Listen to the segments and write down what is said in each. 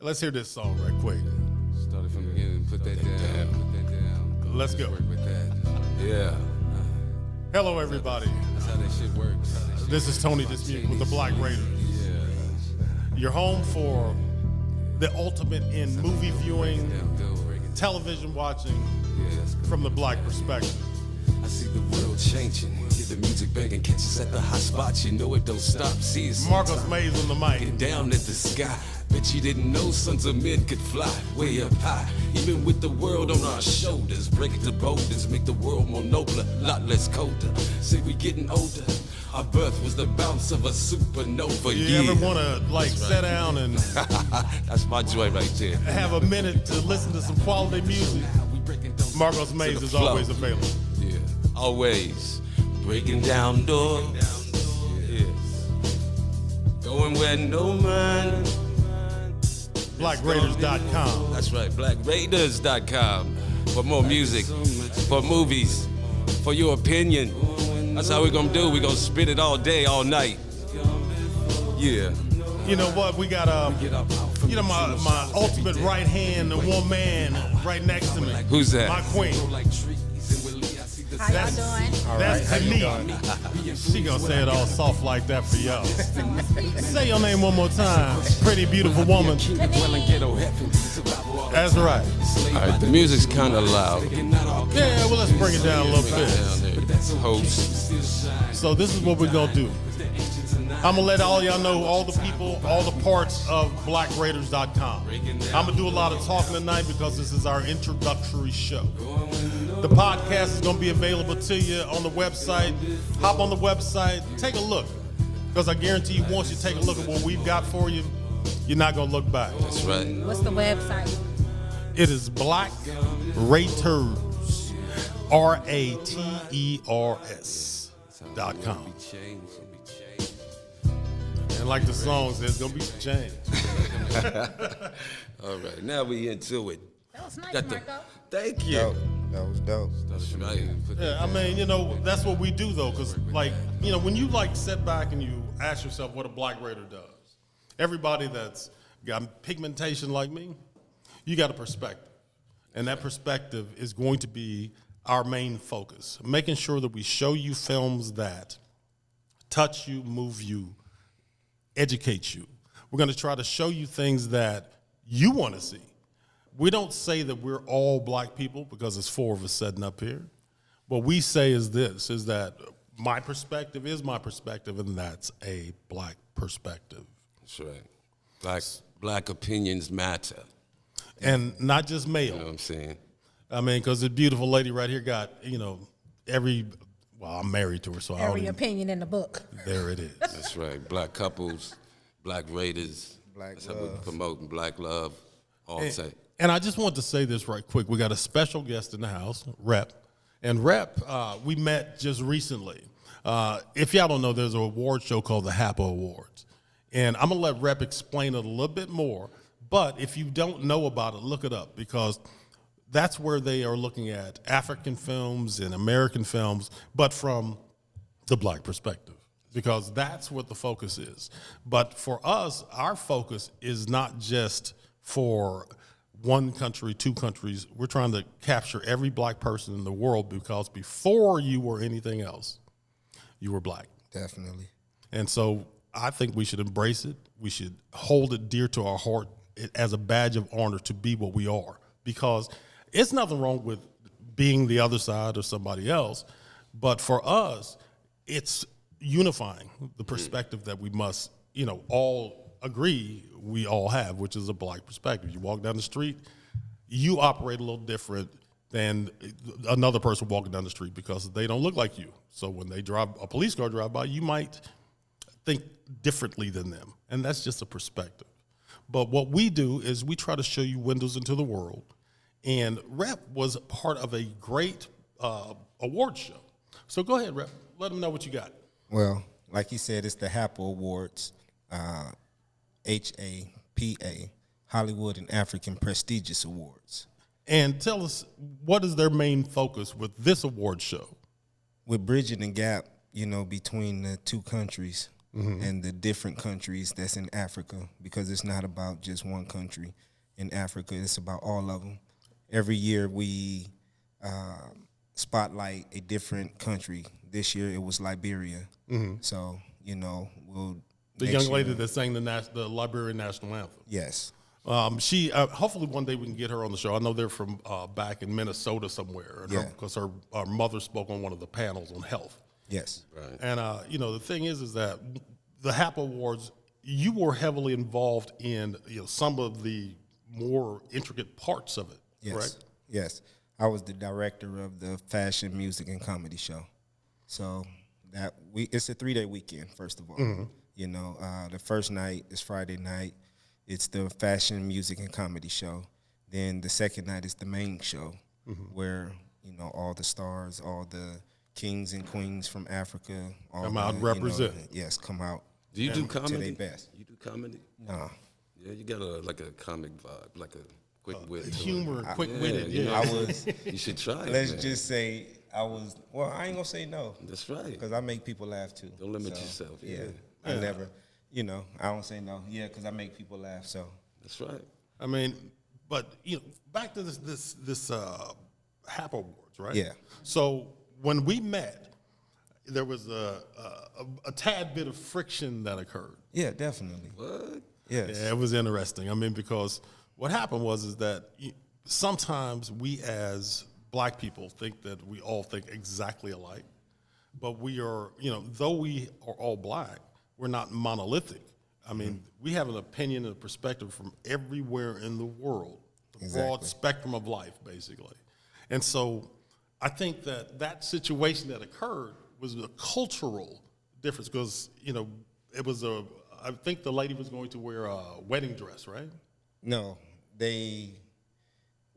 Let's hear this song right quick. Started from the beginning, put that down. Let's go. Work with that. Yeah. Hello, everybody. That's how that shit works. This is Tony Dismute with the Black Raiders. Yeah. You're home for the ultimate in movie viewing, television watching from the black perspective. I see the world changing. Hear the music banging, catch us at the hot spots. You know it don't stop. See it's Marcus Mays on the mic. Get down at the sky. Bet you didn't know sons of men could fly way up high. Even with the world on our shoulders, break it to boulders, make the world more nobler, lot less colder. Say we getting older. Our birth was the bounce of a supernova. You ever want to sit down and that's my joy right there. Have a minute to listen to some quality music? Marcos Mays is always available. Yeah, always breaking down doors. Yeah. Going where no man. BlackRaiders.com. That's right, BlackRaiders.com. For more music, for movies, for your opinion. That's how we're gonna do. We're gonna spit it all day, all night. Yeah. You know what? We got my ultimate right hand, the one man right next to me. Who's that? My queen. How y'all doing? That's Koni. She gonna say it all soft like that for y'all. Say your name one more time. Pretty beautiful woman. That's right. All right, the music's kind of loud. Yeah, well, let's bring it down a little bit. Host. So this is what we're gonna do. I'm gonna let all y'all know all the people, all the parts of BlackRaiders.com. I'm gonna do a lot of talking tonight because this is our introductory show. The podcast is gonna be available to you on the website. Hop on the website, take a look, because I guarantee you, once you take a look at what we've got for you, you're not gonna look back. That's right. What's the website? It is Black Raiders, RATERS.com. And like the song says, gonna be some change. All right, now we into it. That was nice, Marco. Thank you. That was dope. That's right. Yeah, I mean, that's what we do though, because when you sit back and you ask yourself what a Black Raider does, everybody that's got pigmentation like me, you got a perspective, and that perspective is going to be our main focus, making sure that we show you films that touch you, move you, educate you. We're going to try to show you things that you want to see. We don't say that we're all black people because there's four of us sitting up here. What we say is this, is that my perspective is my perspective, and that's a black perspective. That's right. Black opinions matter. And not just male. You know what I'm saying? I mean, because the beautiful lady right here got, I'm married to her, so every opinion in the book. There it is. That's right. Black couples, Black Raiders. Black That's how we love. promoting black love. And I just want to say this right quick. We got a special guest in the house, Rep. And Rep, we met just recently. If y'all don't know, there's an award show called the HAPA Awards. And I'm going to let Rep explain it a little bit more. But if you don't know about it, look it up, because that's where they are looking at African films and American films, but from the black perspective, because that's what the focus is. But for us, our focus is not just for one country, two countries. We're trying to capture every black person in the world, because before you were anything else, you were black. Definitely. And so I think we should embrace it. We should hold it dear to our heart as a badge of honor to be what we are, because it's nothing wrong with being the other side or somebody else. But for us, it's unifying the perspective that we must, all agree we all have, which is a black perspective. You walk down the street, you operate a little different than another person walking down the street because they don't look like you. So when a police car drive by, you might think differently than them. And that's just a perspective. But what we do is we try to show you windows into the world. And Rep was part of a great award show. So go ahead, Rep. Let them know what you got. Well, like he said, it's the HAPA Awards. HAPA, Hollywood and African Prestigious Awards. And tell us, what is their main focus with this award show? With bridging the gap, between the two countries, and the different countries that's in Africa, because it's not about just one country in Africa. It's about all of them. Every year we spotlight a different country. This year it was Liberia. So, we'll... The young lady that sang the Liberian national anthem. Yes. She hopefully one day we can get her on the show. I know they're from back in Minnesota somewhere, because her mother spoke on one of the panels on health. Yes. Right. And the thing is that the HAP Awards, you were heavily involved in some of the more intricate parts of it. Yes. Correct? Yes. I was the director of the fashion, music, and comedy show. So it's a 3-day weekend. First of all, the first night is Friday night. It's the fashion, music, and comedy show. Then the second night is the main show, where all the stars, all the kings and queens from Africa Come out and represent. Yes, come out. Do you do to comedy? their best. You do comedy? No. Yeah, you got a comic vibe, like a quick wit. to it. Humor, quick-witted. you know, I was. You should try it. Let's man. just say I was. Well, I ain't gonna say no. That's right. Because I make people laugh too. Don't limit yourself, yeah. I never. I don't say no. Yeah, because I make people laugh. So That's right. I mean, but back to this HAP Awards, right? Yeah. So when we met, there was a tad bit of friction that occurred. yeah, definitely. What? Yes. Yeah, it was interesting. I mean, because what happened was that sometimes we as black people think that we all think exactly alike, but we are, though we are all black, we're not monolithic. I mean, we have an opinion and a perspective from everywhere in the world, the broad Exactly. spectrum of life, basically. And so I think that situation that occurred was a cultural difference because, it was I think the lady was going to wear a wedding dress, right? No, they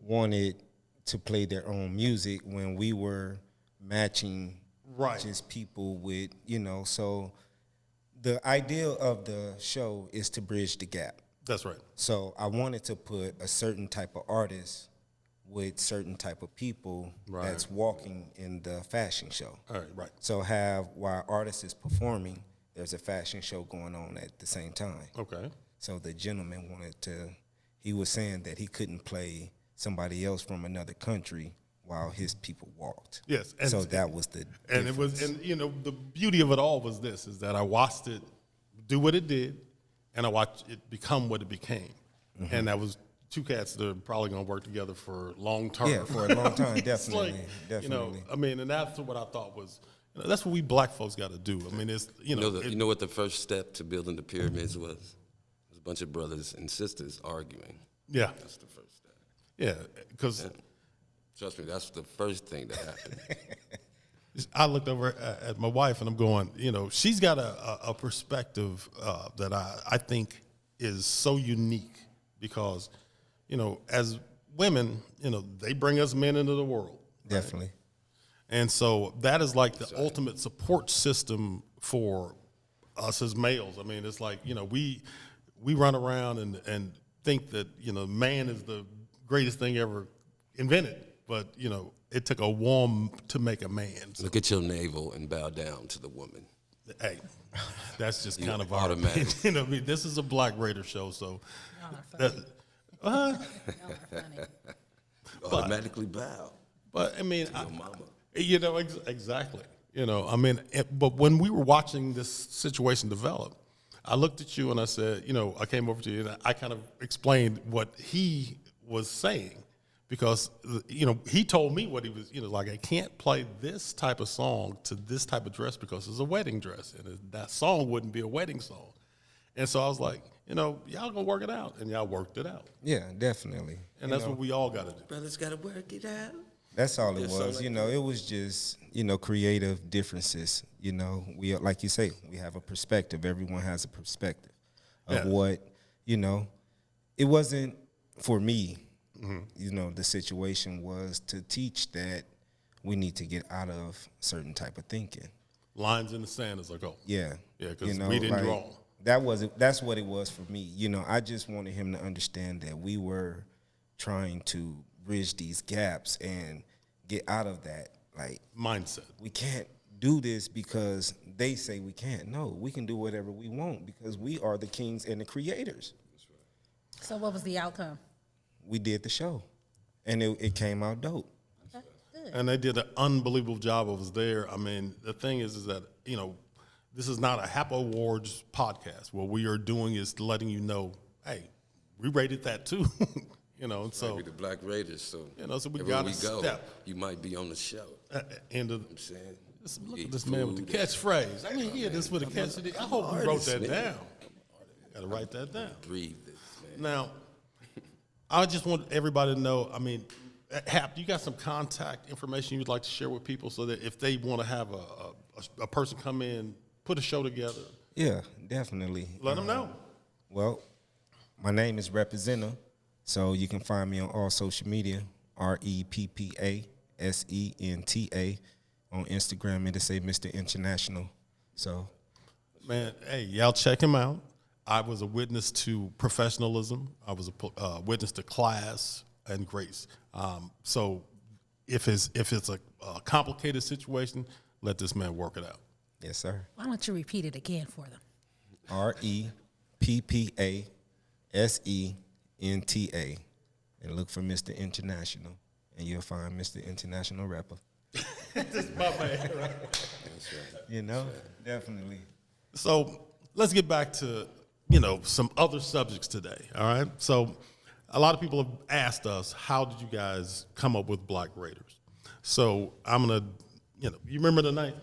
wanted to play their own music when we were matching Right. just people with, so the idea of the show is to bridge the gap. That's right. So I wanted to put a certain type of artist with certain type of people Right. that's walking in the fashion show. All right, right. So while artist is performing, there's a fashion show going on at the same time. Okay. So the gentleman he was saying that he couldn't play somebody else from another country while his people walked. Yes, and so that was the And it was, and the beauty of it all was this: is that I watched it do what it did, and I watched it become what it became, and that was two cats that are probably going to work together for long term. Yeah, for a long time, It's definitely, like, definitely. I mean, and that's what I thought was, that's what we black folks got to do. I mean, it's You know what the first step to building the pyramids was? It was a bunch of brothers and sisters arguing. yeah, That's the first step. yeah, because Trust me, that's the first thing that happened. I looked over at my wife and I'm going, she's got a perspective that I think is so unique because, as women, they bring us men into the world. definitely. And so that is like the ultimate support system for us as males. I mean, it's like, we run around and think that, man is the greatest thing ever invented. But, it took a woman to make a man. So, Look at your navel and bow down to the woman. hey, that's just kind of our automatic. opinion. I mean, this is a Black Raider show, so Y'all are that, funny. Y'all are funny. Automatically bow but I mean, to your mama. Exactly. I mean, but when we were watching this situation develop, I looked at you and I said, I came over to you and I kind of explained what he was saying because, he told me what he was, like, I can't play this type of song to this type of dress because it's a wedding dress and that song wouldn't be a wedding song. And so I was like, y'all gonna work it out, and y'all worked it out. Yeah, definitely. And that's what we all got to do. Brothers got to work it out. That's all it Yeah, was. so It was just, creative differences. We, like you say, we have a perspective. Everyone has a perspective of Yeah. what, it wasn't for me, the situation was to teach that we need to get out of certain type of thinking. Lines in the sand is like, oh, Yeah. yeah, because we didn't draw. That's what it was for me. I just wanted him to understand that we were trying to bridge these gaps and get out of that. Like, Mindset. we can't do this because they say we can't. No, we can do whatever we want because we are the kings and the creators. So what was the outcome? We did the show, and it came out dope. Okay, good. And they did an unbelievable job. I was there. I mean, the thing is that, you know, this is not a HAPA Awards podcast. What we are doing is letting you know, hey, we rated that too. You know, and so Like the Black Raiders, so you know, so we everywhere got to go, step. you might be on the show. End of I'm saying, look eat at this man with the food. catchphrase. I mean, yeah, this with a catch. I hope you wrote that man. down. Got to write that down. Breathe this, man. Now, I just want everybody to know. I mean, Hap, you got some contact information you'd like to share with people so that if they want to have a person come in, put a show together, Yeah, definitely. let them know. Well, my name is Representer, so you can find me on all social media, REPPASENTA on Instagram, and to say Mr. International. So, Man, hey, y'all check him out. I was a witness to professionalism. I was a witness to class and grace. So if it's a complicated situation, let this man work it out. yes, sir. Why don't you repeat it again for them? REPPASENTA, and look for Mr. International, and you'll find Mr. International Rapper. That's my man, right? You know, definitely. So let's get back to, you know, some other subjects today, all right? So a lot of people have asked us, how did you guys come up with Black Raiders? So I'm going to, you know, you remember the night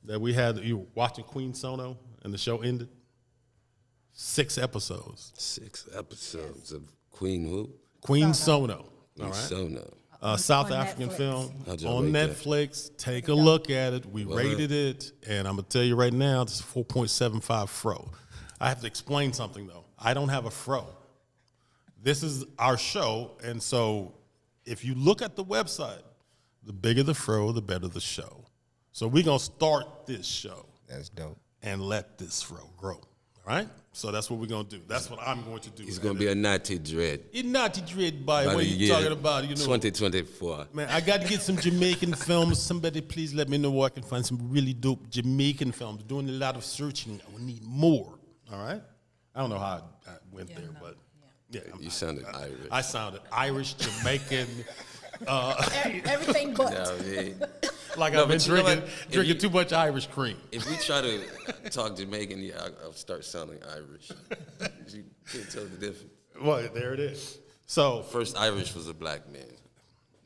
that you were watching Queen Sono and the show ended? 6 episodes. 6 episodes of Queen who? Queen Sono, all right? Sono. South On African Netflix. film How'd y'all on rate that? Netflix. Take a look at it. We rated it, and I'm gonna tell you right now, it's 4.75 fro. I have to explain something though. I don't have a fro. This is our show, and so if you look at the website, the bigger the fro, the better the show. So we're gonna start this show That's dope. and let this fro grow. All right. So that's what we're gonna do. That's what I'm going to do. He's going to be a natty dread. It's not the dread by By what the you year talking about. You know, 2024. man, I got to get some Jamaican films. Somebody please let me know where I can find some really dope Jamaican films. Doing a lot of searching. I will need more. All right. I don't know how I went there, but yeah, You sounded Irish. I sounded Irish, Jamaican, Everything but. I mean, like No, I've been but you know drinking what? If drinking you- too much Irish cream. if we try to talk Jamaican, yeah, I'll start sounding Irish. You can't tell the difference. Well, there it is. So First Irish was a black man.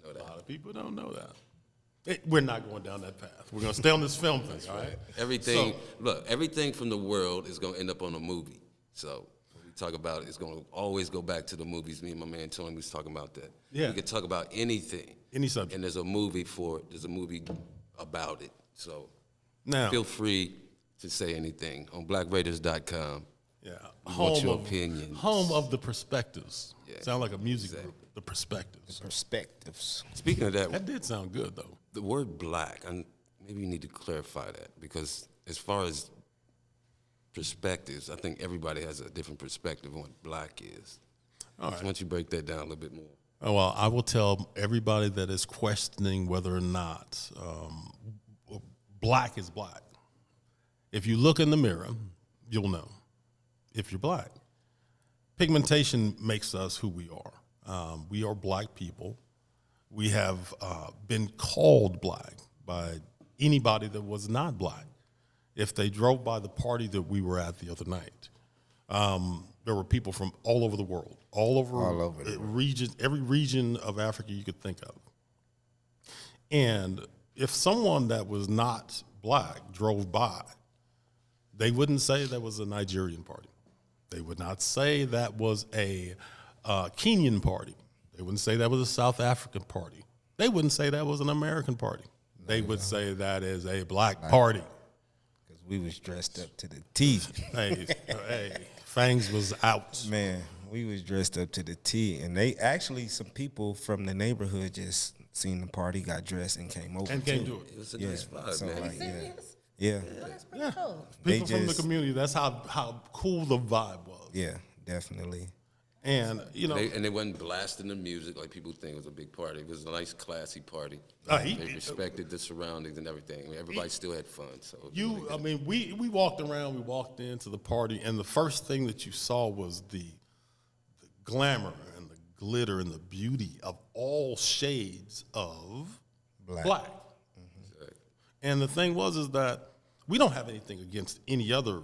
Know a that. lot of people don't know that. We're not going down that path. We're going to stay on this film thing, all right? Everything, So- look, everything from the world is going to end up on a movie. So when we talk about it, it's going to always go back to the movies. Me and my man Tony was talking about that. Yeah. We could talk about anything. Any subject. And there's a movie for it. There's a movie about it. So Now, feel free to say anything on blackraiders.com. yeah, We want your opinions. Home of the Perspectives. Yeah, Sound like a music exactly. group. The Perspectives. Perspectives. Speaking of that, That did sound good though. the word black, and maybe you need to clarify that because as far as perspectives, I think everybody has a different perspective on what black is. All So right. why don't you break that down a little bit more? Oh, well, I will tell everybody that is questioning whether or not black is black. If you look in the mirror, you'll know if you're black. Pigmentation makes us who we are. We are black people. We have been called black by anybody that was not black. If they drove by the party that we were at the other night, there were people from all over the world, all over the region, every region of Africa you could think of. And if someone that was not black drove by, they wouldn't say that was a Nigerian party. They would not say that was a Kenyan party. They wouldn't say that was a South African party. They wouldn't say that was an American party. They would say that is a black party. Because we was dressed up to the T. Hey, Fangs was out. Man, we was dressed up to the T. And they actually, some people from the neighborhood just seen the party, got dressed, and came over. And came too. to It it. was a Yeah, nice vibe, so man. like, yeah. Serious? Yeah, Well, that's pretty cool. They People from the just- community, that's how cool the vibe was. yeah, definitely. And, you know, And they wasn't blasting the music like people think it was a big party. It was a nice, classy party. He- They respected the surroundings and everything. I mean, everybody still had fun. So it was you, really I good. mean, we walked around, we walked into the party, and the first thing that you saw was the glamour and the glitter and the beauty of all shades of black. And the thing is that we don't have anything against any other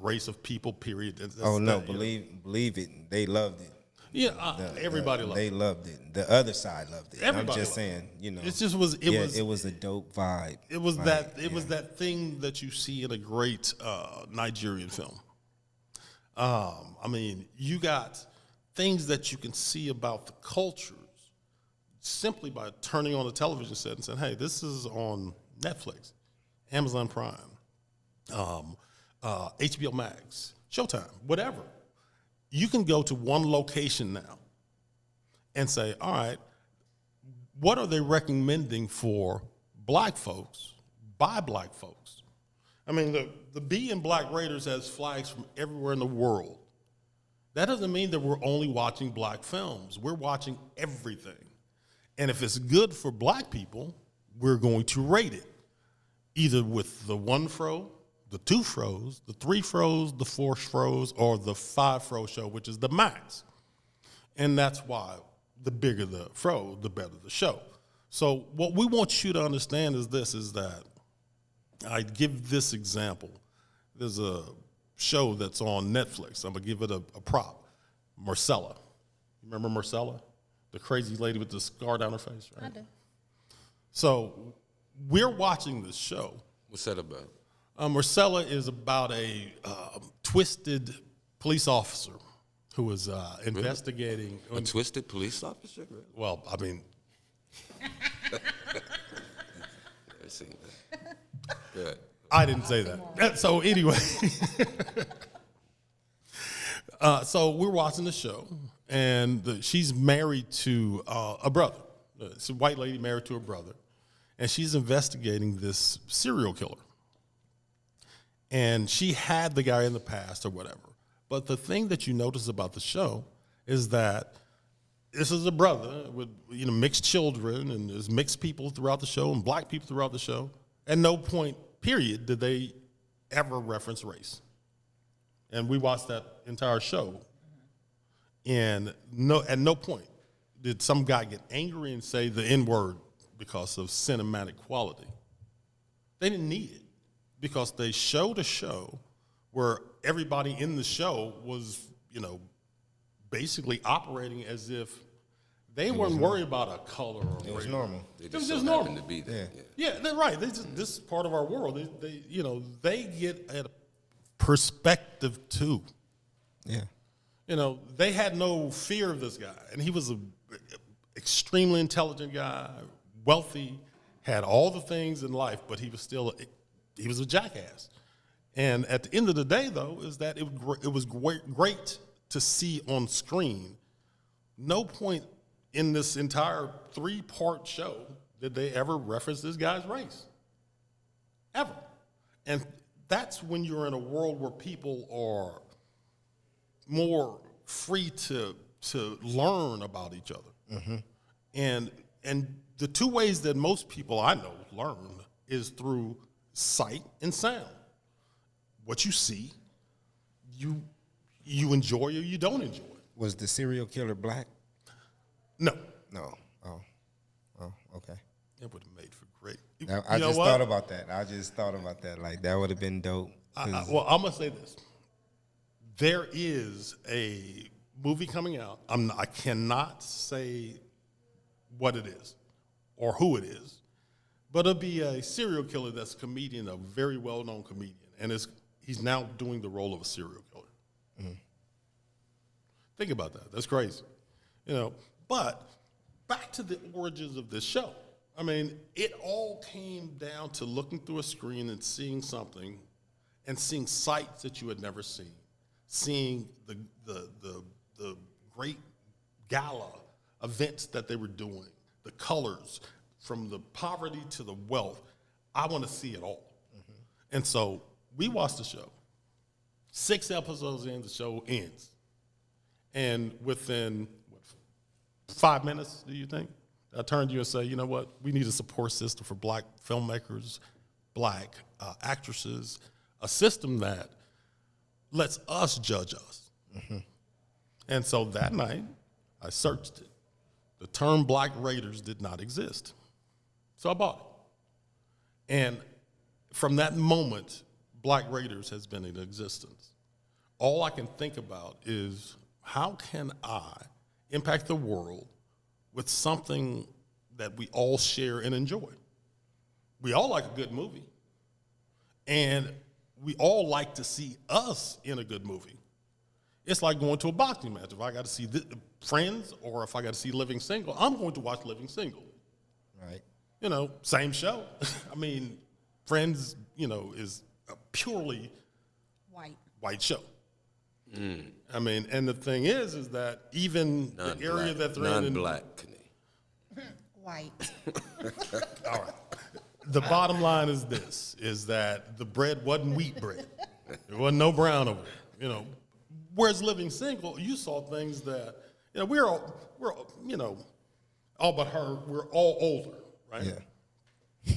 race of people, period. Oh no, That, you know. believe it. They loved it. Yeah, everybody loved They it. loved it. The other side loved it. Everybody I'm just loved it. saying, you know. It just was. It was a dope vibe. It was Like, that. It was that thing that you see in a great Nigerian film. I mean, you got things that you can see about the cultures simply by turning on a television set and saying, "Hey, this is on Netflix, Amazon Prime, HBO Max, Showtime, whatever." You can go to one location now and say, "All right, what are they recommending for black folks by black folks?" I mean, the B in Black Raiders has flags from everywhere in the world. That doesn't mean that we're only watching black films. We're watching everything. And if it's good for black people, we're going to rate it, either with the 1 fro, the 2 fros, the 3 fros, the 4 fros, or the 5 fro show, which is the max. And that's why the bigger the fro, the better the show. So what we want you to understand is this, is that I give this example. There's a show that's on Netflix. I'm going to give it a prop. Marcella. Remember Marcella? The crazy lady with the scar down her face, right? I do. So we're watching this show. What's that about? Marcella is about a twisted police officer who is investigating. A twisted police officer? Really? Well, I mean, Never seen that. Good. I didn't say that. So anyway, so we're watching the show, and she's married to a brother. It's a white lady married to a brother, and she's investigating this serial killer. And she had the guy in the past or whatever. But the thing that you notice about the show is that this is a brother with mixed children, and there's mixed people throughout the show and black people throughout the show. At no point, period, did they ever reference race. And we watched that entire show. And at no point did some guy get angry and say the N-word because of cinematic quality. They didn't need it because they showed a show where everybody in the show was, basically operaing as if they weren't worried about a color or It was race. normal. They It was just just so happened normal. to be there. Yeah. Yeah, they're right. This is part of our world. They get a perspective too. Yeah. They had no fear of this guy, and he was an extremely intelligent guy, wealthy, had all the things in life, but he was a jackass. And at the end of the day, though, is that it was great to see on screen. No point in this entire 3-part show did they ever reference this guy's race. Ever. And that's when you're in a world where people are more free to learn about each other. Mm-hmm. And the 2 ways that most people I know learn is through sight and sound. What you see, you enjoy or you don't enjoy. Was the serial killer black? No. No. Oh, okay. It would have made for great. I just thought about that. Like, that would have been dope. Well, I'm going to say this. There is a movie coming out. I cannot say what it is or who it is, but it'll be a serial killer that's a comedian, a very well-known comedian, and he's now doing the role of a serial killer. Mm-hmm. Think about that. That's crazy. But back to the origins of this show. I mean, it all came down to looking through a screen and seeing something and seeing sights that you had never seen, seeing the great gala events that they were doing, the colors, from the poverty to the wealth. I want to see it all. Mm-hmm. And so we watched the show. 6 episodes in, the show ends. And within 5 minutes, do you think? I turned to you and say, you know what? We need a support system for black filmmakers, black actresses, a system that lets us judge us. Mm-hmm. And so that night, I searched it. The term Black Raiders did not exist. So I bought it. And from that moment, Black Raiders has been in existence. All I can think about is how can I impact the world with something that we all share and enjoy? We all like a good movie. And we all like to see us in a good movie. It's like going to a boxing match. If I got to see Friends or if I got to see Living Single, I'm going to watch Living Single. Right. You know, same show. I mean, Friends, you know, is a purely white show. Mm. I mean, and the thing is that even the area that they're in. Non-black. White. All right. The bottom line is this, is that the bread wasn't wheat bread. There wasn't no brown over it, you know. Whereas Living Single, you saw things that, you know, we're you know, all but her, we're all older, right? Yeah.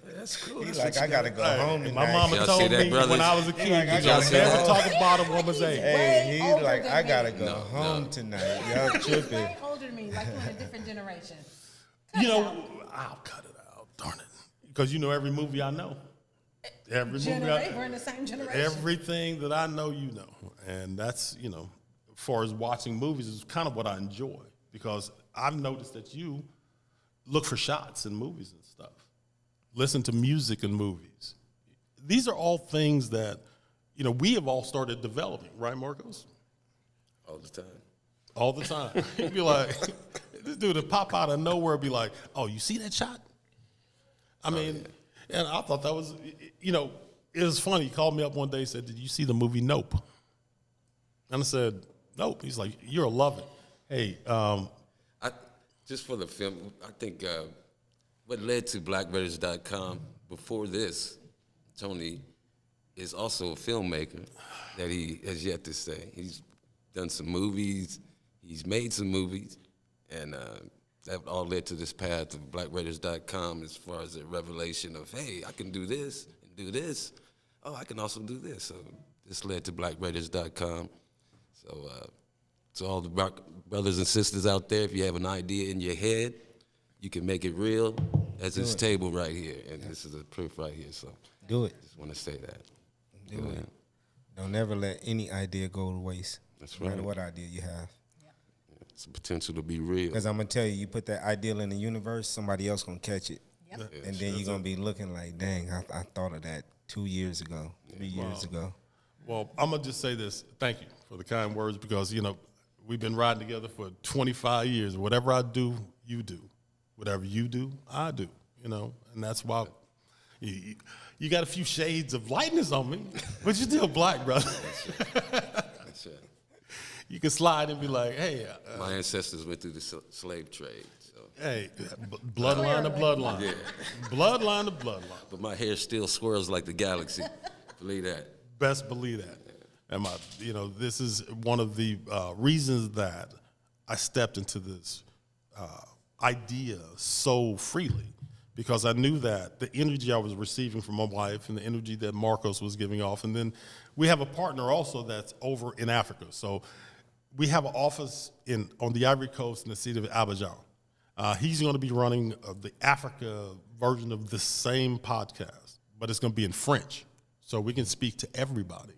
That's cool. He's That's like, I gotta go home tonight. My mama Y'all told see that, me brothers? when I was a kid, like, I you gotta don't go never home. talk about a woman's age. Hey, he's older like, than I me. gotta go No, home no. tonight. Y'all tripping. Way older than me, like you're in a different generation. You know, I'll cut it out, darn it. Because you know every movie I know. Every movie We're in the same generation. everything that I know, you know. And that's, you know, as far as watching movies is kind of what I enjoy. Because I've noticed that you look for shots in movies and stuff. Listen to music in movies. These are all things that, you know, we have all started developing, right, Marcos? All the time. All the time. He'd be like, this dude would pop out of nowhere and be like, oh, you see that shot? I mean, and I thought that was, you know, it was funny. He called me up one day and said, did you see the movie Nope? And I said, nope. He's like, you're a lover. Hey, Just for the film, I think what led to BlackRaiders.com before this, Tony is also a filmmaker that he has yet to say. He's done some movies, he's made some movies, and that all led to this path of BlackRaiders.com as far as a revelation of, hey, I can do this and do this. Oh, I can also do this. So this led to BlackRaiders.com. So to all the brothers and sisters out there, if you have an idea in your head, you can make it real as this table right here. And this is a proof right here. So Do it. just want to say that. Do it. Don't ever let any idea go to waste. That's No matter right. what idea you have. It's the potential to be real. Because I'm going to tell you, you put that ideal in the universe, somebody else going to catch it. Yep. And then you're going to be looking like, dang, I thought of that 2 years ago, 3 years ago. well, I'm going to just say this. Thank you for the kind words because, you know, we've been riding together for 25 years. Whatever I do, you do. Whatever you do, I do, you know. And that's why you got a few shades of lightness on me, but you're still black, brother. That's it. You can slide and be like, hey, My ancestors went through the slave trade. So. hey, bloodline to bloodline. Yeah. Bloodline to bloodline. But my hair still swirls like the galaxy. Believe that. Best believe that. And you know, this is one of the reasons that I stepped into this idea so freely, because I knew that the energy I was receiving from my wife and the energy that Marcos was giving off, and then we have a partner also that's over in Africa. So we have an office on the Ivory Coast in the city of Abidjan. He's going to be running the Africa version of the same podcast, but it's going to be in French, so we can speak to everybody.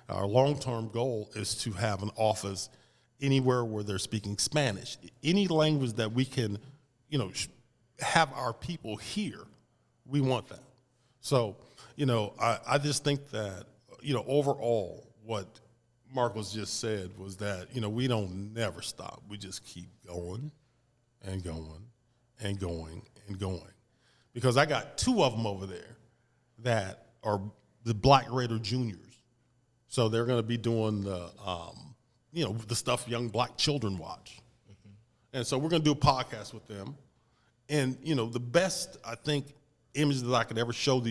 Our long-term goal is to have an office anywhere where they're speaking Spanish, any language that we can, you know, have our people hear. We want that. So, you know, I just think that, you know, overall, what Marcos just said was that, you know, we don't never stop. We just keep going and going and going and going. Because I got two of them over there that are the Black Raider Juniors. So they're going to be doing the, you know, the stuff young black children watch. Mm-hmm. And so we're going to do a podcast with them. And, you know, the best, I think, image that I could ever show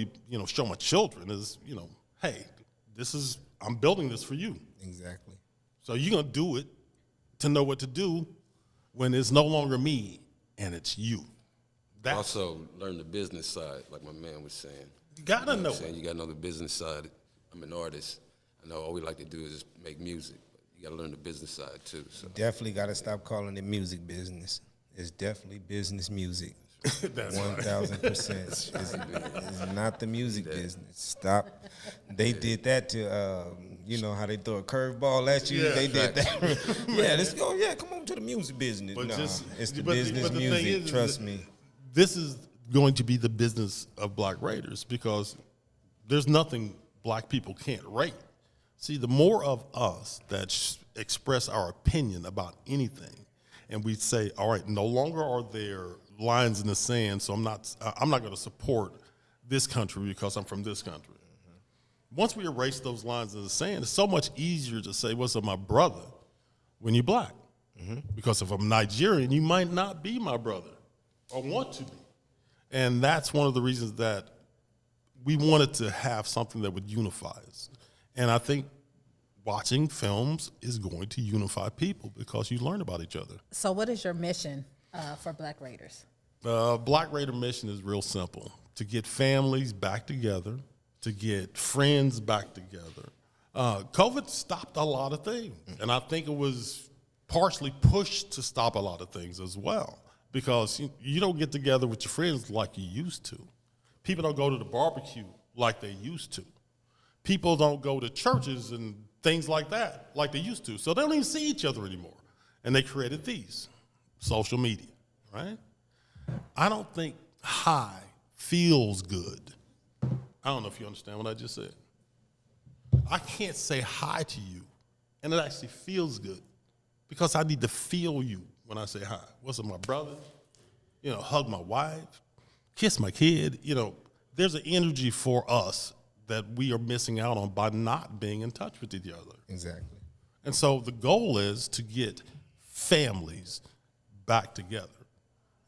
show my children is, you know, hey, I'm building this for you. Exactly. So you're going to do it to know what to do when it's no longer me and it's you. That's, Also, learn the business side, like my man was saying. you got to know. Saying you got to know the business side. I'm an artist. I know all we like to do is just make music. But you got to learn the business side too. So Definitely got to stop calling it music business. It's definitely business music. That's 1,000%. It's not the music business. Stop. They did that to, you know how they throw a curveball at you. Yeah, they did that. Yeah, let's go. Yeah, come on to the music business. But No, just- it's the but the- business but the thing music. is Trust that- me. This is going to be the business of Black Raiders because there's nothing Black people can't rate. See, the more of us that express our opinion about anything, and we say, all right, no longer are there lines in the sand, so I'm not going to support this country because I'm from this country. Once we erase those lines in the sand, it's so much easier to say, what's up, my brother, when you're Black. Because if I'm Nigerian, you might not be my brother or want to be. And that's one of the reasons that we wanted to have something that would unify us. And I think watching films is going to unify people because you learn about each other. So what is your mission for Black Raiders? Black Raider mission is real simple: to get families back together, to get friends back together. COVID stopped a lot of things, and I think it was partially pushed to stop a lot of things as well, because you don't get together with your friends like you used to. People don't go to the barbecue like they used to. People don't go to churches and things like that like they used to. So they don't even see each other anymore. And they created these, social media, right? I don't think high feels good. I don't know if you understand what I just said. I can't say hi to you, and it actually feels good because I need to feel you when I say hi. What's up, my brother? You know, hug my wife, kiss my kid. You know, there's an energy for us that we are missing out on by not being in touch with each other. Exactly. And so the goal is to get families back together.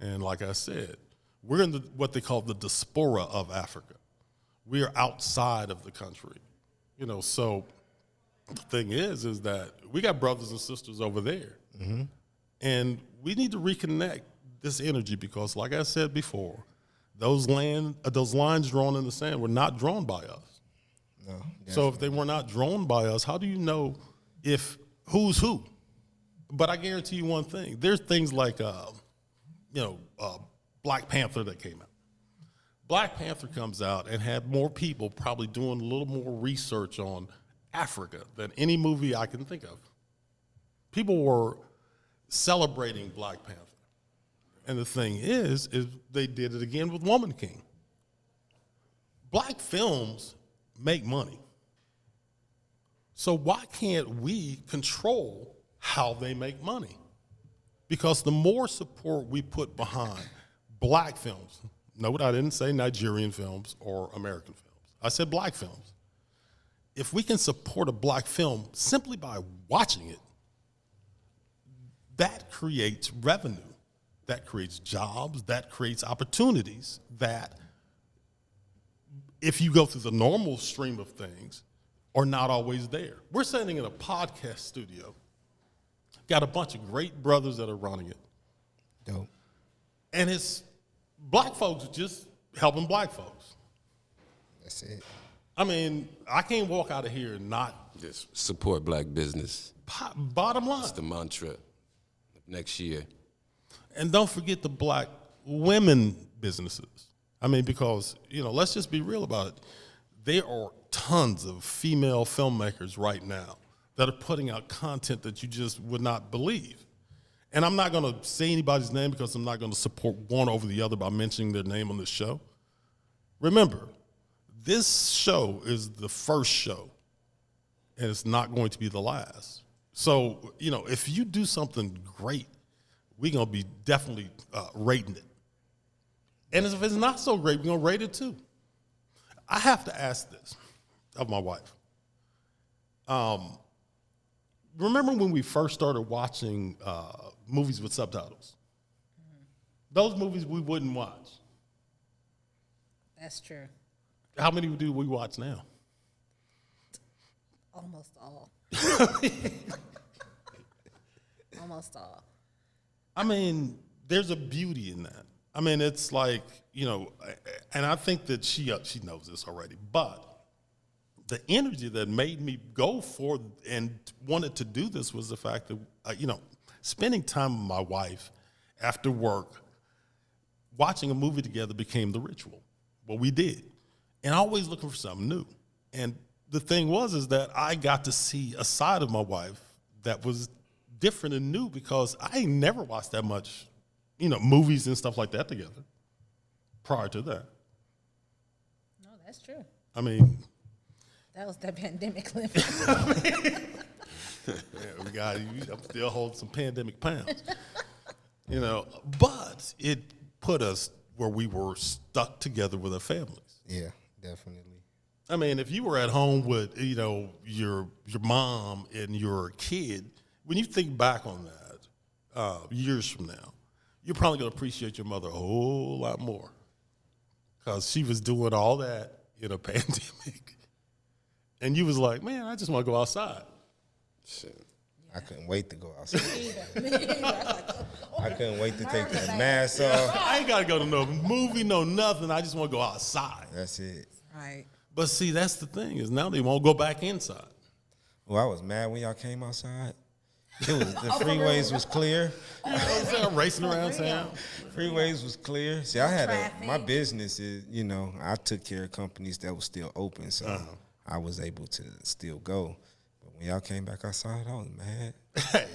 And like I said, we're in what they call the diaspora of Africa. We are outside of the country. You know, so the thing is that we got brothers and sisters over there. And we need to reconnect this energy because, like I said before, those lines drawn in the sand were not drawn by us. No. So if they were not drawn by us, how do you know if who's who? But I guarantee you one thing: there's things like, Black Panther that came out. Black Panther comes out and had more people probably doing a little more research on Africa than any movie I can think of. People were celebrating Black Panther. And the thing is they did it again with Woman King. Black films make money. So why can't we control how they make money? Because the more support we put behind Black films, note I didn't say Nigerian films or American films. I said Black films. If we can support a Black film simply by watching it, that creates revenue, that creates jobs, that creates opportunities that, if you go through the normal stream of things, are not always there. We're sitting in a podcast studio, got a bunch of great brothers that are running it, Dope. and it's Black folks just helping Black folks. That's it. I mean, I can't walk out of here and not, just support Black business. bottom line. That's the mantra. Next year. And don't forget the Black women businesses. I mean, because, let's just be real about it. There are tons of female filmmakers right now that are putting out content that you just would not believe. And I'm not going to say anybody's name because I'm not going to support one over the other by mentioning their name on this show. Remember, this show is the first show, and it's not going to be the last. So, if you do something great, we're going to be definitely rating it. And if it's not so great, we're going to rate it too. I have to ask this of my wife. Remember when we first started watching movies with subtitles? Those movies we wouldn't watch. That's true. How many do we watch now? Almost all. almost all. I mean, there's a beauty in that. I mean, it's like, you know, and I think that she knows this already, but the energy that made me go for and wanted to do this was the fact that, you know, spending time with my wife after work, watching a movie together became the ritual. What we did. And always looking for something new. And the thing is that I got to see a side of my wife that was different and new because I ain't never watched that much, you know, movies and stuff like that together prior to that. No, that's true. I mean, That was that pandemic living. yeah, I'm still holding some pandemic pounds. You know, but it put us where we were stuck together with our families. Yeah, definitely. I mean, if you were at home with, you know, your mom and your kid, when you think back on that years from now, you're probably going to appreciate your mother a whole lot more because she was doing all that in a pandemic. And you was like, man, I just want to go outside. Shit. I couldn't wait to go outside. Me either. I couldn't wait to take that mask off. I ain't got to go to no movie, no nothing. I just want to go outside. That's it. Right. But see, that's the thing is now they won't go back inside. Well, I was mad when y'all came outside. It was the freeways was clear. You know what I'm saying? Racing around town. Freeways was clear. See, I had Traffic. my business is, you know, I took care of companies that were still open, so I was able to still go. But when y'all came back outside, I was mad. Hey,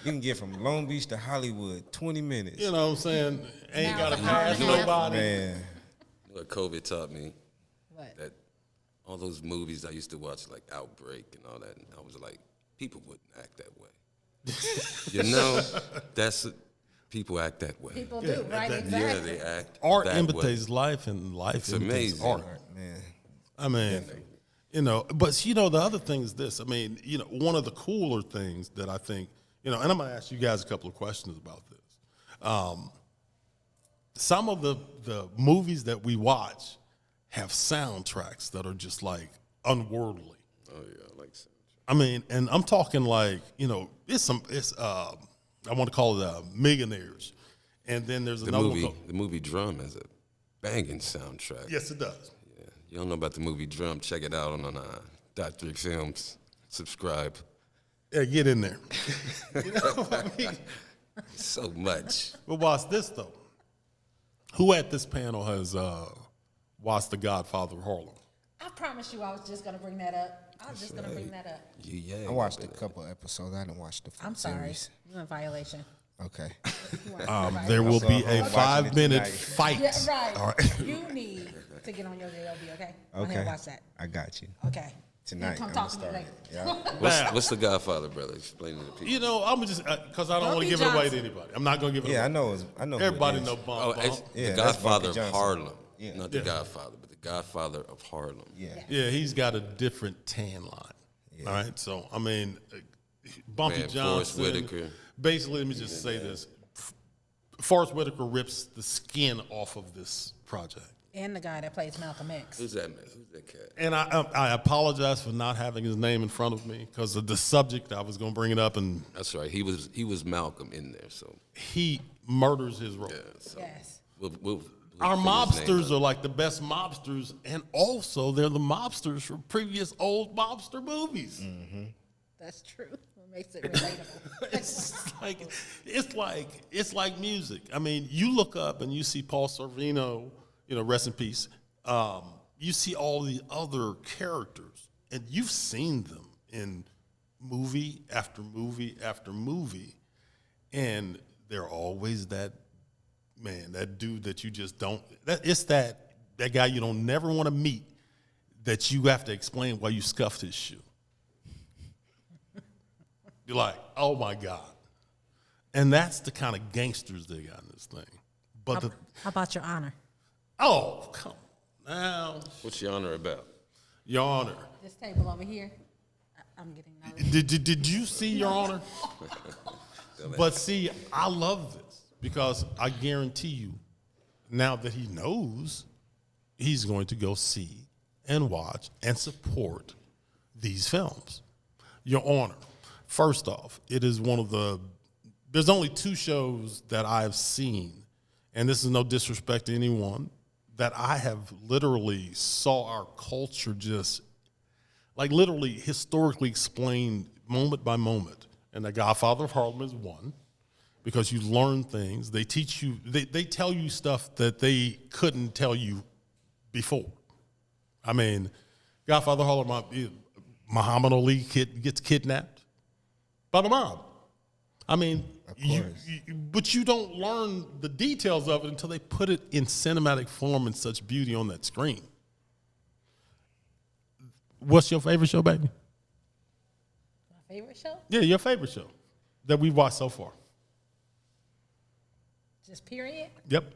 You can get from Long Beach to Hollywood 20 minutes. you know what I'm saying? Ain't Now got to it's pass hard. nobody. Man, What COVID taught me, What? that all those movies I used to watch, like Outbreak and all that, and I was like, people wouldn't act that way. You know, people act that way. People do, right? that- Yeah, Exactly. they act Art that imitates way. life, and life It's imitates amazing. art. man. I mean, you know, but you know, the other thing is this. I mean, you know, one of the cooler things that I think, you know, and I'm going to ask you guys a couple of questions about this. Some of the movies that we watch have soundtracks that are just like unworldly. Oh yeah, I like soundtrack. I mean, and I'm talking like, you know, I want to call it Millionaires. And then there's The another movie, one called, the movie Drum has a banging soundtrack. yes, it does. Yeah. You don't know about the movie Drum? Check it out on Dot3 Films. Subscribe. Yeah, get in there. You know what I mean? So much. But watch this, though. Who at this panel has watched The Godfather of Harlem? I promise you I was just going to bring that up. I was just going to bring that up. Yeah. I watched a couple episodes. I didn't watch the full I'm sorry. series. You're in violation. Okay. There will So be I'm a watching it 5-minute tonight. fight. Yeah, right. All right. You need to get on your JLB, okay? Go ahead Okay. and watch that. I got you. Okay. Tonight, Then come I'm talk gonna to me start later. it. Yeah. What's the Godfather, brother? Explain to the people. You know, I'm just because I don't Don't want to be give it away to Johnson. anybody. I'm not going to give it Yeah, away. I know. I know. who it Everybody is. know Bump Oh, Bump. it's Yeah, the that's Godfather Bumpy of Johnson. Harlem. Yeah. Not the Yeah. Godfather, but the Godfather of Harlem. Yeah. Yeah, he's got a different tan line. All right, so I mean, Bumpy Man, Johnson. Forrest Whitaker. Basically, let me just say this: Forrest Whitaker rips the skin off of this project. And the guy that plays Malcolm X. Who's that man? Who's that cat? And I apologize for not having his name in front of me because of the subject. I was going to bring it up, and That's right. He was Malcolm in there. So he murders his role. yeah. So Yes. we'll Our figure his name mobsters out. are like the best mobsters, and also they're the mobsters from previous old mobster movies. That's true. What makes it relatable. It's like music. I mean, you look up and you see Paul Sorvino, you know, rest in peace. You see all the other characters, and you've seen them in movie after movie after movie, and they're always that man, that dude that you just don't. It's that guy you don't never want to meet, that you have to explain why you scuffed his shoe. You're like, oh my God. And that's the kind of gangsters they got in this thing. But How about your honor? oh, come on now. What's your honor about? Your Honor. This table over here, I'm getting nervous. Did you see Your Honor? But see, I love this because I guarantee you, now that he knows, he's going to go see and watch and support these films. Your Honor, first off, it is one of the there's only 2 shows that I've seen, and this is no disrespect to anyone, that I have literally saw our culture just like literally historically explained moment by moment. And The Godfather of Harlem is one, because you learn things. They teach you, they tell you stuff that they couldn't tell you before. I mean, Godfather of Harlem, Muhammad Ali gets kidnapped by the mob. I mean, but you don't learn the details of it until they put it in cinematic form and such beauty on that screen. What's your favorite show, baby? My favorite show? Yeah, your favorite show that we've watched so far. Just period? Yep.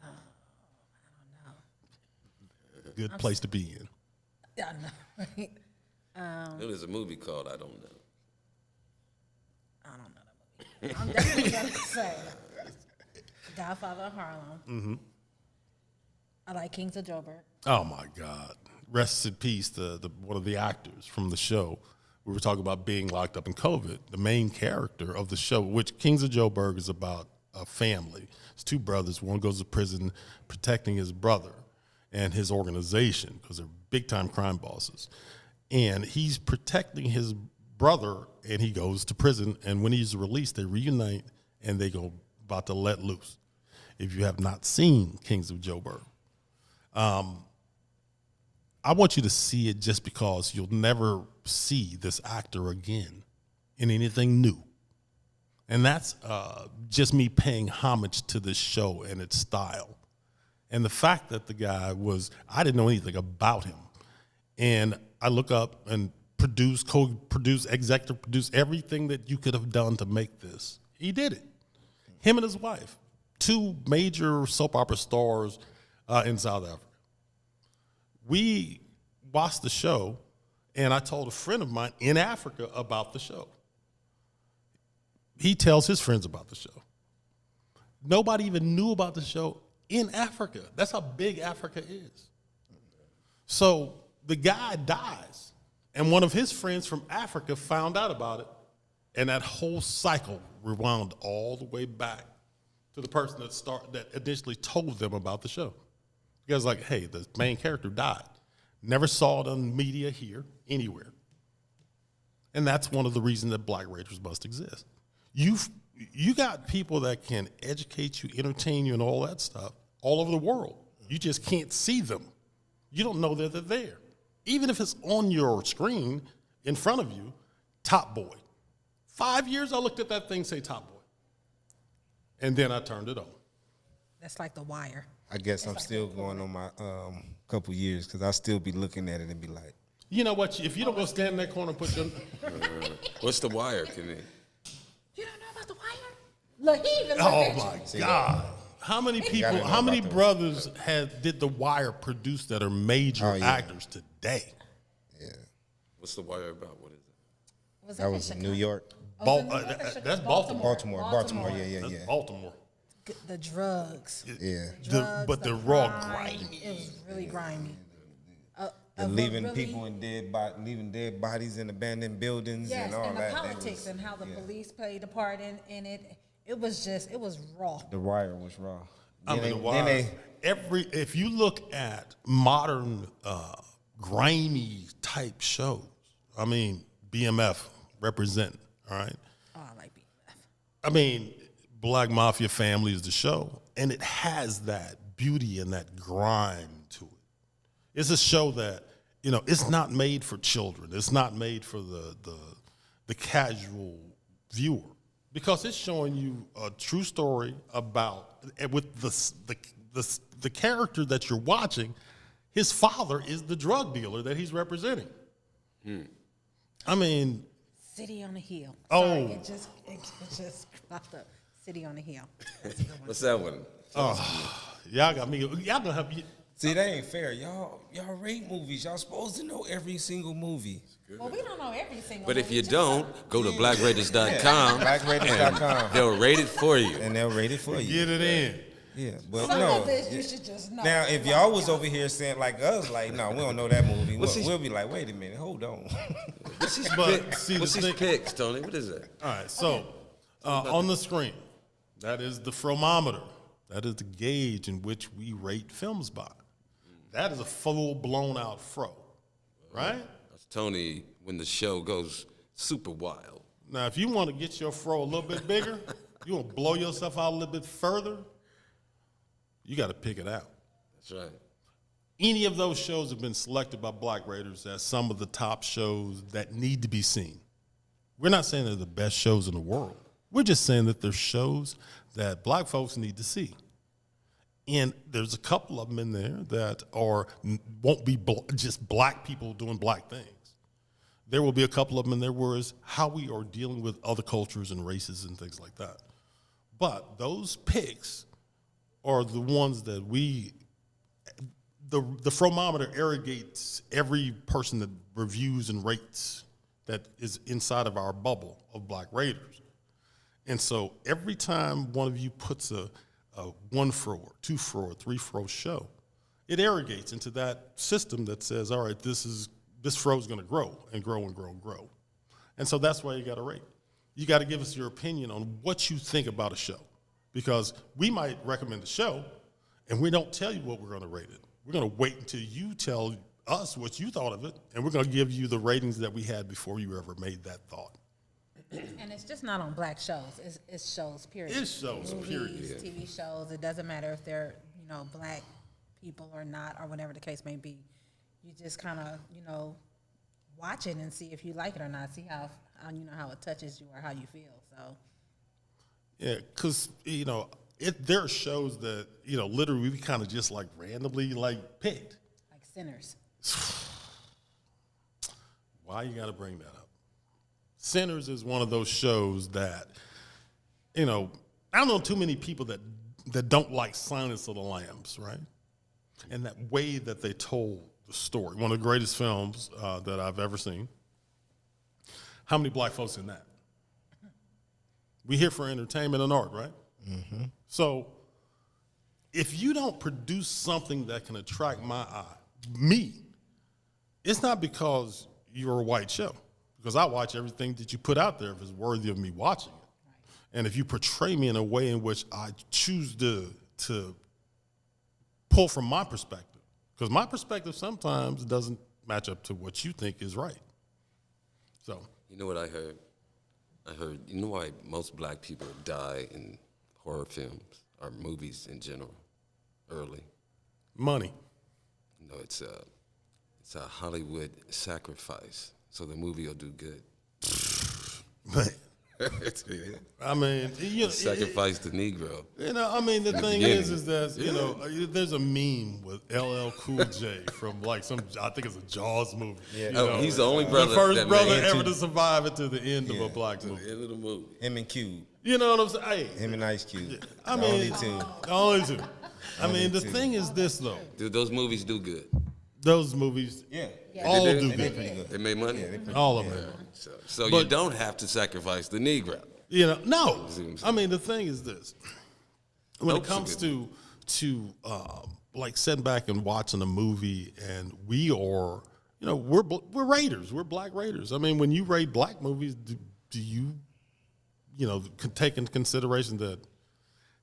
I don't know. Good place to be in. I know, right? There's a movie called I Don't Know. I don't know that movie. I'm definitely going to say Godfather of Harlem. Mm-hmm. I like Kings of Joburg. Oh my God! Rest in peace. The one of the actors from the show. We were talking about being locked up in COVID. The main character of the show, which Kings of Joburg is about a family. It's 2 brothers. One goes to prison protecting his brother and his organization because they're big time crime bosses. And he's protecting his brother, and he goes to prison. And when he's released, they reunite and they go about to let loose. If you have not seen Kings of Joburg, I want you to see it just because you'll never see this actor again in anything new. And that's just me paying homage to this show and its style. And the fact that the guy I didn't know anything about him. And I look up and produce, co-produce, executive produce everything that you could have done to make this. He did it. Him and his wife, 2 major soap opera stars in South Africa. We watched the show, and I told a friend of mine in Africa about the show. He tells his friends about the show. Nobody even knew about the show in Africa. That's how big Africa is. So the guy dies, and one of his friends from Africa found out about it, and that whole cycle rewound all the way back to the person that initially told them about the show. You guys like, hey, the main character died. Never saw it on media here, anywhere. And that's one of the reasons that Black Raiders must exist. You got people that can educate you, entertain you, and all that stuff all over the world. You just can't see them. You don't know that they're there. Even if it's on your screen in front of you, Top Boy. 5 years I looked at that thing say Top Boy. And then I turned it on. That's like The Wire. I guess I'm still going on my couple years because I still be looking at it and be like, you know what? If you don't go stand in that corner and put your... What's The Wire, Koni? You don't know about The Wire? Look, he even Oh looked at my you. God. How many people, how many brothers did The Wire produce that are major actors today? yeah, What's The Wire about? What is it? that was in New York. That's Baltimore. Baltimore, yeah. That's Baltimore. The drugs. Yeah. But the raw grimy. It was really grimy. And leaving people in leaving dead bodies in abandoned buildings Yes, and all and the that. politics and how the police played a part in it. It was raw. The Wire was raw. I mean, The Wire. If you look at modern grimy type shows, I mean, BMF represent, all right? Oh, I like BMF. I mean, Black Mafia Family is the show, and it has that beauty and that grime to it. It's a show that, it's not made for children. It's not made for the casual viewer, because it's showing you a true story about, with the character that you're watching, his father is the drug dealer that he's representing. I mean, City on the Hill. Oh. Sorry, it just popped up. City on the Hill. That's a good one. What's that one? y'all got me. Y'all gonna have me. See, that ain't fair. Y'all rate movies. Y'all supposed to know every single movie. Well, we don't know every single But if movie, you just don't, go to blackraiders.com. Blackraiders.com. They'll rate it for you. And they'll rate it for you. Get it in. Yeah, but some no. of this you should just know. Now, if y'all was over here saying like us, like, no, we don't know that movie, we'll be like, wait a minute, hold on. What's these But pics? see, What's the these thing- pics, Tony? What is that? All right, so on the screen, that is the fromometer. That is the gauge in which we rate films by. That is a full blown out fro, right? That's Tony when the show goes super wild. Now, if you want to get your fro a little bit bigger, you want to blow yourself out a little bit further, you got to pick it out. That's right. Any of those shows have been selected by Black Raiders as some of the top shows that need to be seen. We're not saying they're the best shows in the world. We're just saying that they're shows that Black folks need to see. And there's a couple of them in there that won't be just Black people doing Black things. There will be a couple of them in there where it's how we are dealing with other cultures and races and things like that. But those picks are the ones that the Fromometer irrigates every person that reviews and rates that is inside of our bubble of Black Raiders. And so every time one of you puts a 1 fro or 2 fro or 3 fro show, it irrigates into that system that says, all right, this fro is going to grow and grow and grow and grow. And so that's why you got to rate. You got to give us your opinion on what you think about a show, because we might recommend a show and we don't tell you what we're going to rate it. We're going to wait until you tell us what you thought of it, and we're going to give you the ratings that we had before you ever made that thought. And it's just not on Black shows. It's shows, period. It's shows, period. Movies, TV shows. It doesn't matter if they're, Black people or not, or whatever the case may be. You just kind of, watch it and see if you like it or not. See how how it touches you or how you feel. So. Yeah, because, there are shows that, literally we kind of just randomly picked. Like Sinners. Why you got to bring that up? Sinners is one of those shows that, I don't know too many people that don't like Silence of the Lambs, right? And that way that they told the story, one of the greatest films that I've ever seen. How many Black folks in that? We here for entertainment and art, right? Mm-hmm. So if you don't produce something that can attract me, it's not because you're a white show. Because I watch everything that you put out there if it's worthy of me watching it. Right. And if you portray me in a way in which I choose to pull from my perspective, because my perspective sometimes doesn't match up to what you think is right. So. You know what I heard? You know why most Black people die in horror films or movies in general early? Money. No, it's a Hollywood sacrifice. So the movie will do good. Man. I mean, sacrifice the Negro. The thing is that, there's a meme with LL Cool J from I think it's a Jaws movie. Yeah. He's the only brother. The first brother ever to survive it to the end of a Black movie. The end of the movie. Him and Cube. You know what I'm saying? Him and Ice Cube. Yeah. Only two. The only two. The thing is this, though. Dude, those movies do good. Those movies, all They do did? good. They made money? All of them. So you don't have to sacrifice the Negro. No. The thing is this. When it comes to sitting back and watching a movie, and we are, we're Raiders. We're Black Raiders. When you rate Black movies, do you, take into consideration that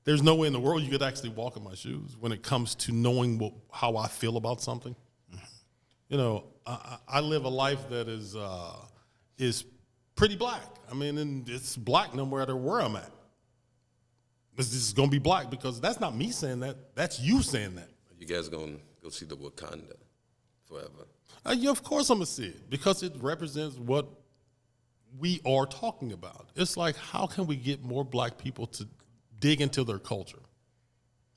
there's no way in the world you could actually walk in my shoes when it comes to knowing how I feel about something? I live a life that is pretty Black. And it's Black no matter where I'm at. This is going to be Black because that's not me saying that. That's you saying that. You guys going to go see the Wakanda forever? Of course I'm going to see it because it represents what we are talking about. It's like, how can we get more Black people to dig into their culture,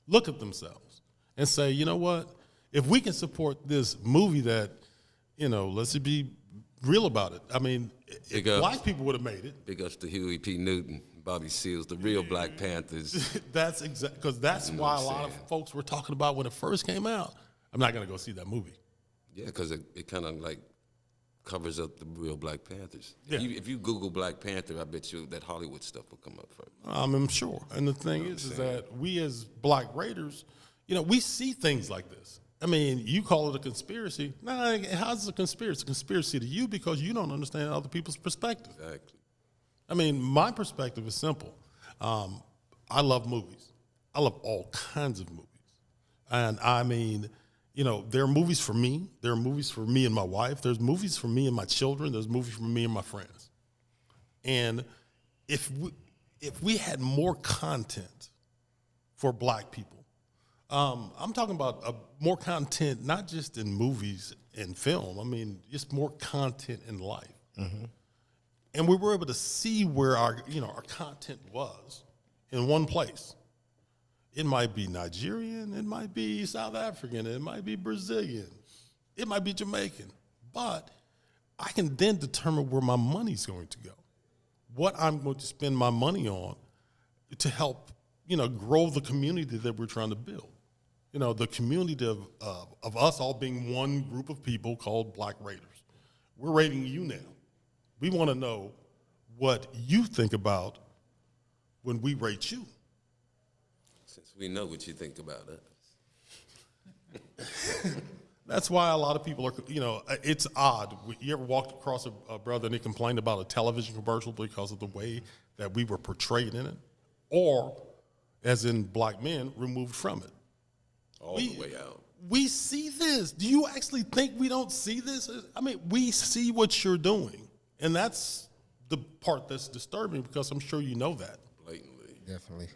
look at themselves, and say, you know what? If we can support this movie that, let's be real about it. If Black people would have made it. Big ups to Huey P. Newton, Bobby Seals, the real Black Panthers. That's exactly, because that's why a lot of folks were talking about when it first came out. I'm not going to go see that movie. Yeah, because it kind of covers up the real Black Panthers. Yeah. If you Google Black Panther, I bet you that Hollywood stuff will come up first. I'm sure. And the thing is that we as Black Raiders, we see things like this. I mean, you call it a conspiracy. Nah, how's it a conspiracy? It's a conspiracy to you because you don't understand other people's perspective. Exactly. I mean, my perspective is simple. I love movies. I love all kinds of movies. And I mean, you know, there are movies for me. There are movies for me and my wife. There's movies for me and my children. There's movies for me and my friends. And if we had more content for black people, I'm talking about more content, not just in movies and film. I mean, just more content in life. Mm-hmm. And we were able to see where our content was in one place. It might be Nigerian, it might be South African, it might be Brazilian, it might be Jamaican. But I can then determine where my money's going to go, what I'm going to spend my money on to help, grow the community that we're trying to build. The community of us all being one group of people called Black Raiders. We're rating you now. We want to know what you think about when we rate you. Since we know what you think about us. That's why a lot of people are, it's odd. You ever walked across a brother and he complained about a television commercial because of the way that we were portrayed in it? Or, as in black men, removed from it? All the way out. We see this. Do you actually think we don't see this? I mean, we see what you're doing. And that's the part that's disturbing because I'm sure you know that. Blatantly. Definitely.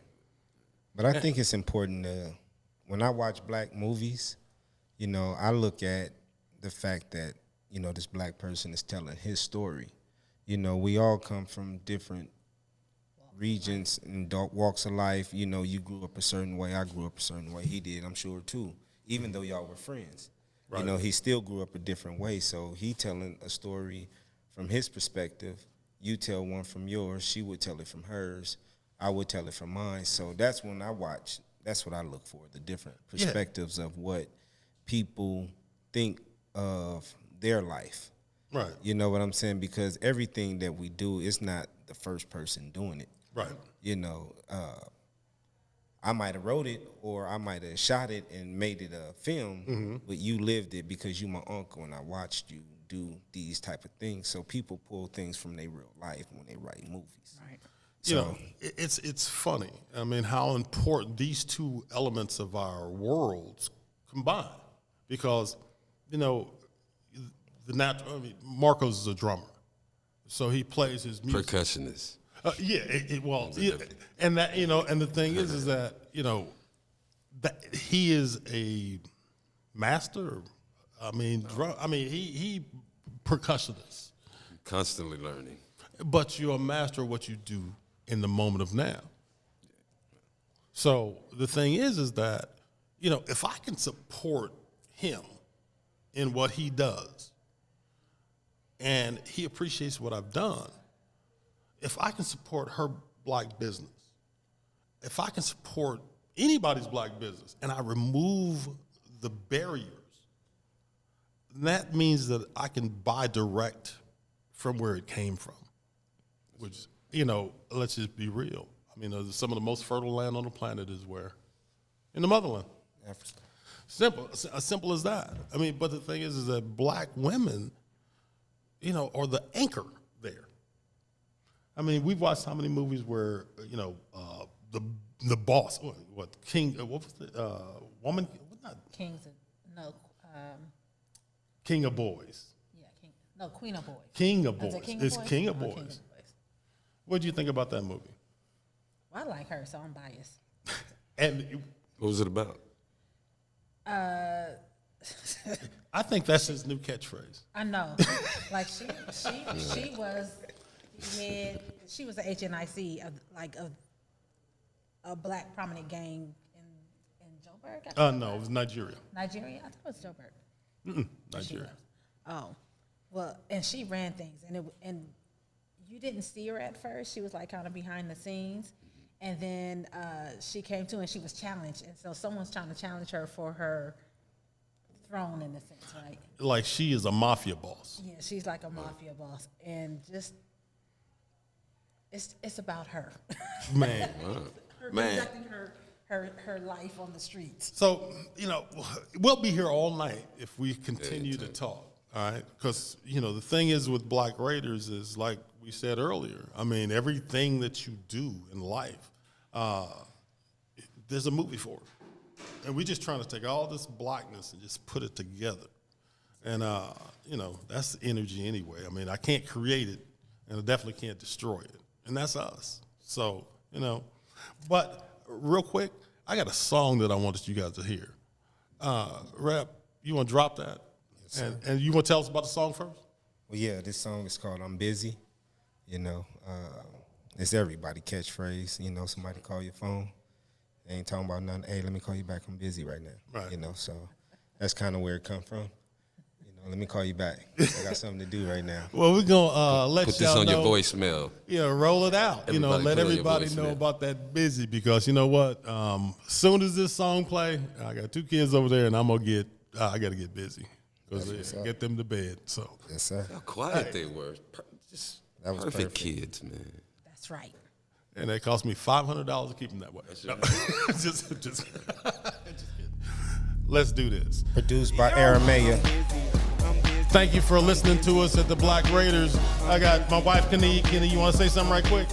But I think it's important when I watch black movies, I look at the fact that, this black person is telling his story. We all come from different regions and walks of life. You grew up a certain way. I grew up a certain way. He did, I'm sure, too, even though y'all were friends. Right. He still grew up a different way. So he telling a story from his perspective. You tell one from yours. She would tell it from hers. I would tell it from mine. So that's when I watch. That's what I look for, the different perspectives of what people think of their life. Right. You know what I'm saying? Because everything that we do is not the first person doing it. Right. I might have wrote it or I might have shot it and made it a film, but you lived it because you my uncle and I watched you do these type of things. So people pull things from their real life when they write movies. Right. So it's funny. I mean, how important these two elements of our worlds combine. Because, Marcos is a drummer. So he plays his music. Percussionist. And that, and the thing is that, that he is a master. He percussionist. Constantly learning. But you're a master of what you do in the moment of now. So the thing is that, if I can support him in what he does and he appreciates what I've done, if I can support her black business, if I can support anybody's black business and I remove the barriers, that means that I can buy direct from where it came from, which, let's just be real. I mean, some of the most fertile land on the planet is where? In the motherland. Africa. Simple, as simple as that. I mean, but the thing is that black women, are the anchor there. I mean, we've watched how many movies where, the boss, what King, what was the woman? Not King of Boys. Yeah, Queen of Boys. King of Boys. It's King of King Boys. of Boys. What do you think about that movie? Well, I like her, so I'm biased. And what was it about? I think that's his new catchphrase. I know. Like she was she was the HNIC of a black prominent gang in Joburg. No, it was Nigeria. Nigeria? I thought it was Joburg. Nigeria. Oh, well, and she ran things, and you didn't see her at first. She was like kind of behind the scenes, and then she came to and she was challenged, and so someone's trying to challenge her for her throne in a sense, right? Like she is a mafia boss. Yeah, she's like a mafia boss, and just it's about her. Man, her Man. conducting her life on the streets. So, we'll be here all night if we continue to talk, all right? Because, the thing is with Black Raiders is like we said earlier, I mean, everything that you do in life, there's a movie for it. And we're just trying to take all this blackness and just put it together. And, that's the energy anyway. I mean, I can't create it, and I definitely can't destroy it. And that's us. So, but real quick, I got a song that I wanted you guys to hear. Rep, you want to drop that? Yes, sir. And you want to tell us about the song first? Well, yeah, this song is called I'm Busy. It's everybody catchphrase. Somebody call your phone. They ain't talking about nothing. Hey, let me call you back. I'm busy right now. Right. So that's kind of where it come from. Let me call you back. I got something to do right now. Well, we're going to let Put y'all this on know. your voicemail. Yeah, roll it out. Everybody Let put it on your everybody know voicemail. about that busy because you know what? Soon as this song play, I got 2 kids over there, and I'm gonna I got to get busy because get them to bed. So Yes, sir. How quiet they were. Just That was perfect perfect. kids, man. That's right. and it cost me $500 to keep them that way. No. just kidding. Let's do this. Produced by Aramea. Thank you for listening to us at the Black Raiders. I got my wife, Koni. Koni, you want to say something right quick?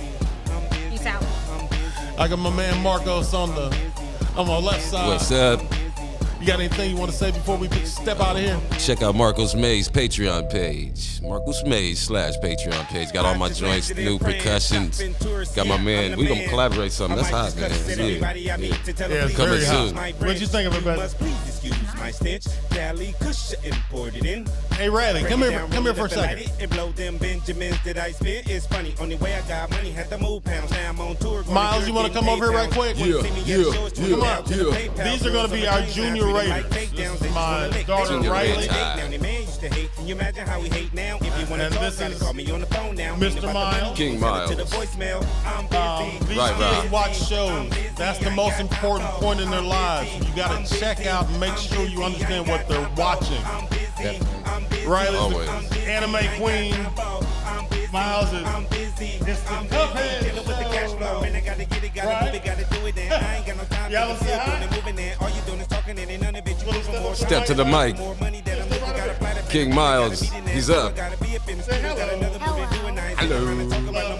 Peace out. I got my man Marcos on my left side. What's up? You got anything you want to say before we step out of here? Check out Marcos Mays' Patreon page. Marcos Mays /Patreon page. Got all my joints, new percussions. Got my man. We gonna collaborate something. That's hot, man. Yeah. Yeah, it's Coming very soon. hot. What'd you think of it, brother? Hey, Riley, come here for a second. Miles, you want to come over here right quick? Come on. These are going to be our junior Raiders. This is my daughter, Junior Riley. Raiders. And this is Mr. Miles. King Miles. These Right, kids right. watch shows. That's the most important point in their lives. You got to check out and make sure you understand what they're watching. Riley's Always. the anime queen. Miles is it's the Cuphead show. Right? Y'all say hi? Step to the mic. King Miles. He's up. Say hello.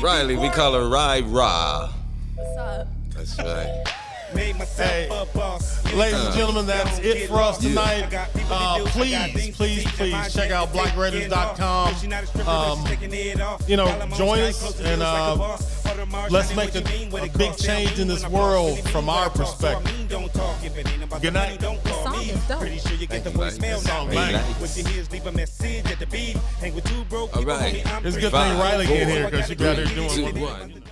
Riley, we call her Ra. What's up? That's right. Hey, ladies and gentlemen, that's it for us tonight. Please check out blackraiders.com. Join us and let's make a big change in this world from our perspective. Good night. The song is dope. Song bang. All right. It's a good thing Riley get here because she got here 3, doing 2, what 1.